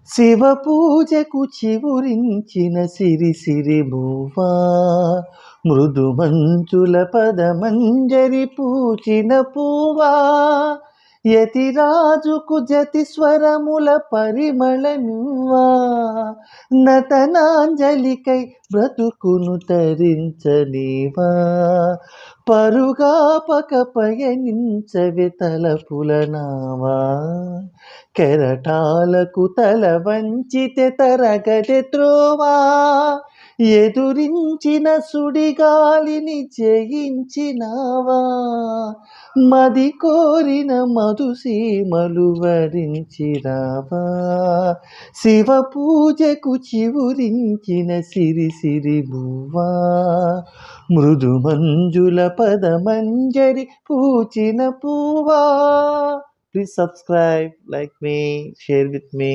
శివ పూజకు చివురించిన సిరి సిరి భూవా, మృదు మంచుల పదమంజరి పూచిన పూవా, యతిరాజుకు జతి స్వరముల పరిమళ నువ్వా, నతనాంజలికై బ్రతుకును తరించనీవా, పరుగాపక పయనించవే తలపుల నావా, కెరటాలకు తల వంచితే తరగతి త్రోవా, ఎదురించిన సుడిగాలిని జయించినావా, మది కోరిన మధుసీమలు వరించినావా, శివ పూజకు చివురించిన సిరి సిరి భువా, మృదు మంజుల పదమంజరి పూచిన పూవా. Please subscribe, like me, share with me.